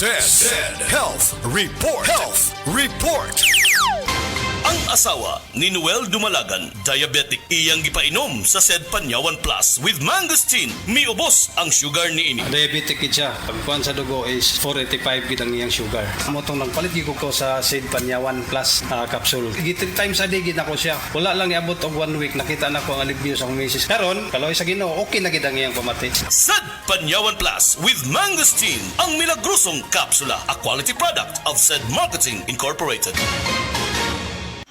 Said Health Report. Health Report. Ang asawa ni Noel Dumalagan, diabetic, iyang gipainom sa Sed Panyawan Plus with mangosteen. Miubos ang sugar ni ini. Diabetic kid siya. Pagkuhan sa dugo is 485 gid ang iyang sugar. Amotong nagpalit gid ko sa Sed Panyawan Plus capsule. 3 times a day gid ako siya. Wala lang niabot og 1 week nakita na ko ang alibyo sa akong misis. Karon, kaloy sa Ginoo, okay na gid ang iyang pamati. Sed Panyawan Plus with mangosteen, ang milagrosong kapsula, a quality product of Sed Marketing Incorporated.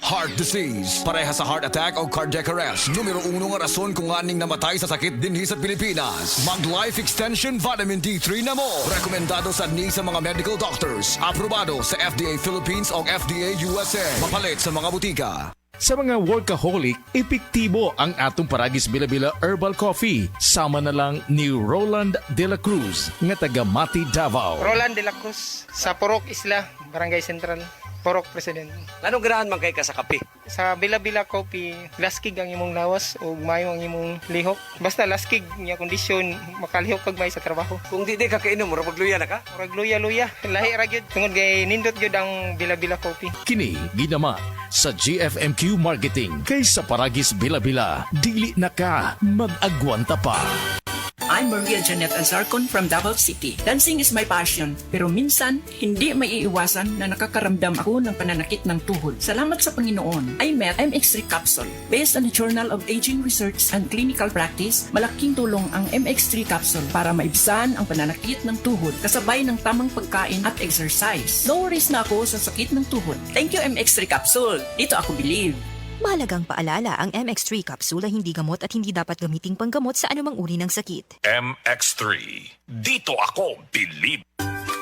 Heart disease, pareha sa heart attack o cardiac arrest. Numero 1 nga rason kung aning namatay sa sakit dinhi sa Pilipinas. Mag Life Extension Vitamin D3 na mo. Rekomendado sa ni sa mga medical doctors. Aprobado sa FDA Philippines o FDA USA. Mapalit sa mga butika. Sa mga workaholic, epektibo ang atong Paragis Bila-Bila Herbal Coffee. Sama na lang ni Roland De La Cruz, nga taga Mati, Davao. Roland De La Cruz, sa Purok Isla, Barangay Central, Purok President. Anong ganahan man kay ka sa kape? Sa Bila-Bila Coffee, laskig ang imong lawas o mayo ang imong lihok. Basta laskig niya kondisyon, makalihok pag may sa trabaho. Kung di ka kainom, mura magluya na ka? Murag luya-luya, lahi ra gyud. Tungod kay nindot gyud ang Bila-Bila Coffee. Kini ginama sa GFMQ Marketing. Kay sa Paragis Bila-Bila, dili na ka mag-agwanta pa. I'm Maria Janet Azarcon from Davao City. Dancing is my passion, pero minsan, hindi may iiwasan na nakakaramdam ako ng pananakit ng tuhod. Salamat sa Panginoon, I met MX3 Capsule. Based on the Journal of Aging Research and Clinical Practice, malaking tulong ang MX3 Capsule para maibsan ang pananakit ng tuhod kasabay ng tamang pagkain at exercise. No worries na ako sa sakit ng tuhod. Thank you MX3 Capsule. Dito ako believe. Mahalagang paalala, ang MX3 capsule ay hindi gamot at hindi dapat gamiting panggamot sa anumang uri ng sakit. MX3. Dito ako believe.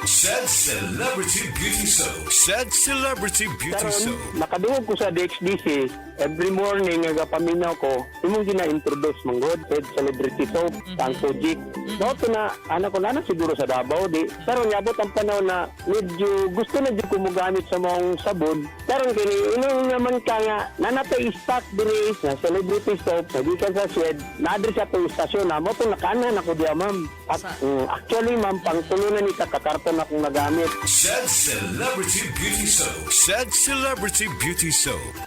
Said Celebrity Beauty Soap. Said Celebrity Beauty Soap. Nakadungog ko sa DXDC, every morning nga paminaw ko, imong gina-introduce manggod, said Celebrity Soap, Tangko Jig. Noto na, anak ko na siguro sa Davao, di. Pero niabot ang panahon na medyo gusto na di ko gamit sa mga sabon. Pero kini, inong naman ka nga, nanatay stock diri na Celebrity Soap, nagikan sa shed, na-address sa ito istasyon na mo, itong nakanan ako diya, ma'am. At actually, ma'am, pangtulunan ni kakakarton akong nagamit. Said Celebrity Beauty Soap. Said Celebrity Beauty Soap.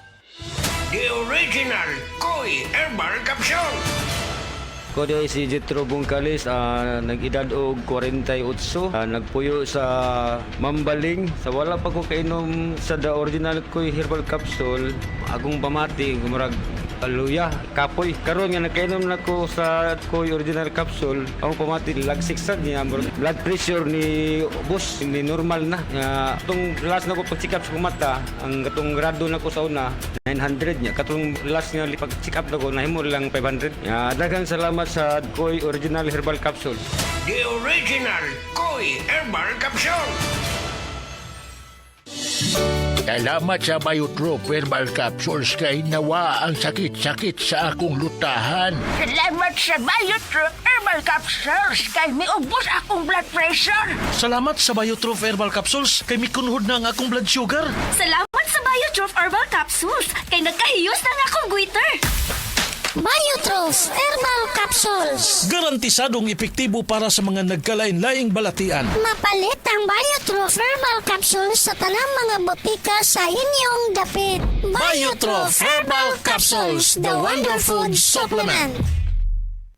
The original Koi Herbal Capsule. Ko di si Jetro Bungkalis, nag-edad og 48, nagpuyo sa Mambaling. Sa wala pa ko kainom sa the original Koi Herbal Capsule, agong pamati, gumurag luya, kapoy. Karon nga nakainom na ko sa Koi Original Capsule, ang pamati lagsiksan niya, blood pressure ni boss, ni normal na. Itong last na ko pag-check up sa mata, ang katong grado na ko sa una, 900 niya. Katong last nga pag-check up na ko, nahimo lang 500. Daghang salamat sa Koi Original Herbal Capsule. The original Koi Herbal Capsule. Salamat sa Biotrop Herbal Capsules kay nawa ang sakit-sakit sa akong lutahan. Salamat sa Biotrop Herbal Capsules kay miubos akong blood pressure. Salamat sa Biotrop Herbal Capsules kay mikunhod na ang akong blood sugar. Salamat sa Biotrop Herbal Capsules kay nagkahiyos na nga akong goiter. Biotrop Herbal Capsules. Garantisadong epektibo para sa mga nagkalain-laing balatian. Mapalit ang Biotrop Herbal Capsules sa tanang mga botika sa inyong dapit. Biotrop Herbal Capsules, the Wonder Food Supplement.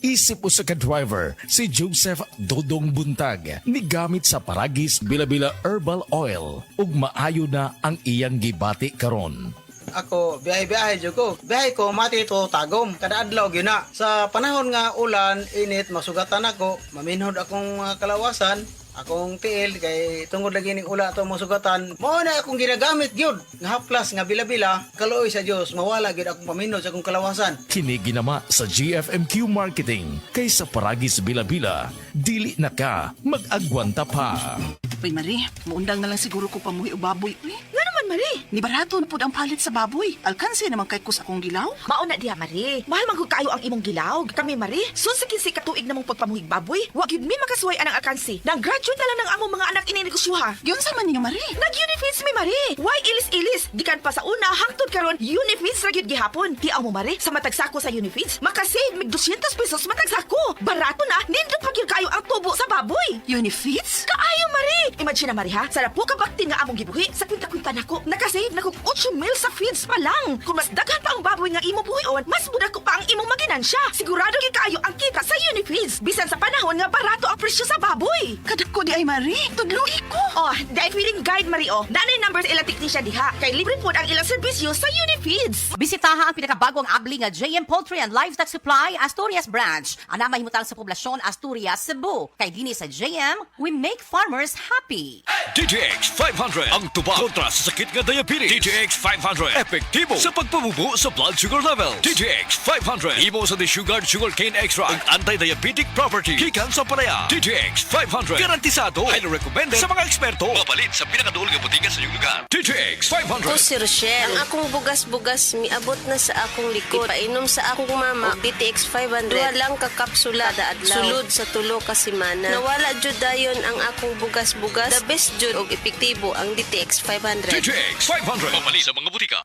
Isip o sa ka-driver, si Joseph Dodong Buntag, nigamit sa Paragis Bila-Bila Herbal Oil, ug maayo na ang iyang gibati karon. Ako, biyahe-biyahe dyan ko. Biyahe ko, mati ito tagom. Kada adlaw yun na. Sa panahon nga ulan, init, masugatan ako. Maminhod akong kalawasan. Akong tiil, kay tungod lagi ning ula ito masugatan. Mao na akong ginagamit yun. Nga haplas, nga bila-bila. Kaluoy sa Diyos, mawala gid akong paminhod sa akong kalawasan. Kini ginama sa GFMQ Marketing. Kay sa Paragis Bila-Bila, dili na ka mag-agwanta pa. Uy, Marie, maundang na lang siguro ko pamuhi o baboy. Uy, nga naman, Marie. Ni barato na po ang palit sa baboy. Alkansi naman kay kus akong gilaw. Mauna diha, Marie. Mahal man kayo ang imong gilaw. Kami, Marie, sunsikin si katuig namong pagpamuhig baboy. Wag yun mi makasuway anang alkansi. Nag-graduate na lang ng among mga anak ininegosyoha. Yun sa man niyo, Marie. Nag-unifeeds mi, Marie. Why ilis-ilis? Gikan pa sa una, hangtod karon unifeeds ra gyud gihapon. Tiaw mo, Marie, sa matagsako sa unifeeds, makasave mig 200 pesos matagsako. Barato na, nindot pa gyud kayo ang tubo sa baboy. Unifeeds? Kaayo, Marie. Imagine na Mariha, sa po ka bakti nga among gibuhi, sa kwinta-kwinta nako, nakasave na kog 8 mil sa feeds pa lang. Kung mas daghan pa ang baboy nga imo buhion, mas muda ko pa ang imong maginansya. Sigurado gyud kaayo ang kita sa Unifeeds. Bisan sa panahon nga barato ang presyo sa baboy. Kadako di ay Marie, tudluhi ko. Oh, dahil feeding guide Mario, nanay numbers ilang teknisya diha. Kay libre po ang ilang serbisyo sa Unifeeds. Bisitaha ang pinakabagong abli nga JM Poultry and Livestock Supply Asturias Branch. Ana mahimutang sa poblasyon Asturias, Cebu. Kay dini sa JM, we make farmers happy. DTX 500 ang tubag kontra sa sakit nga diabetes. DTX 500 epektibo sa pagpabubo sa blood sugar level. DTX 500 imo sa desugared sugarcane extract ang anti-diabetic property gikan sa palaya. DTX 500 garantisado highly recommended sa mga eksperto. Mapalit sa pinakaduol nga botiga sa iyong lugar. DTX 500. Ako si Rochelle. Ang akong bugas-bugas miabot na sa akong likod. Ipainom sa akong mama og DTX 500. Duha lang ka kapsula da adlaw. Sulod sa tulo ka semana. Nawala jud dayon ang akong bugas-bugas. The best jud og epektibo ang DTX 500. DTX 500 mapalit sa mga botika.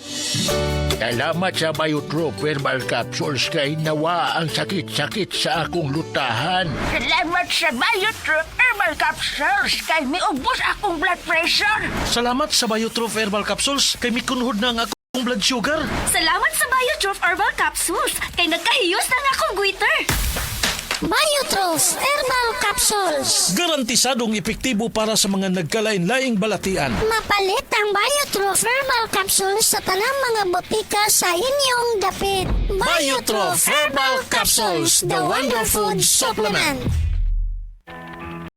Salamat sa Biotrop Herbal Capsules kay nawa ang sakit-sakit sa akong lutahan. Salamat sa Biotrop Herbal Capsules kay miubos akong blood pressure. Salamat sa Biotrop Herbal Capsules kay mikunhod na ang akong blood sugar. Salamat sa Biotrop Herbal Capsules kay nagkahiyos na nga akong goiter. Biotrop Herbal Capsules. Garantisadong epektibo para sa mga nagkalain-laing balatian. Mapalit ang Biotrop Herbal Capsules sa tanang mga botika sa inyong dapit. Biotrop Herbal Capsules, the Wonder Food Supplement.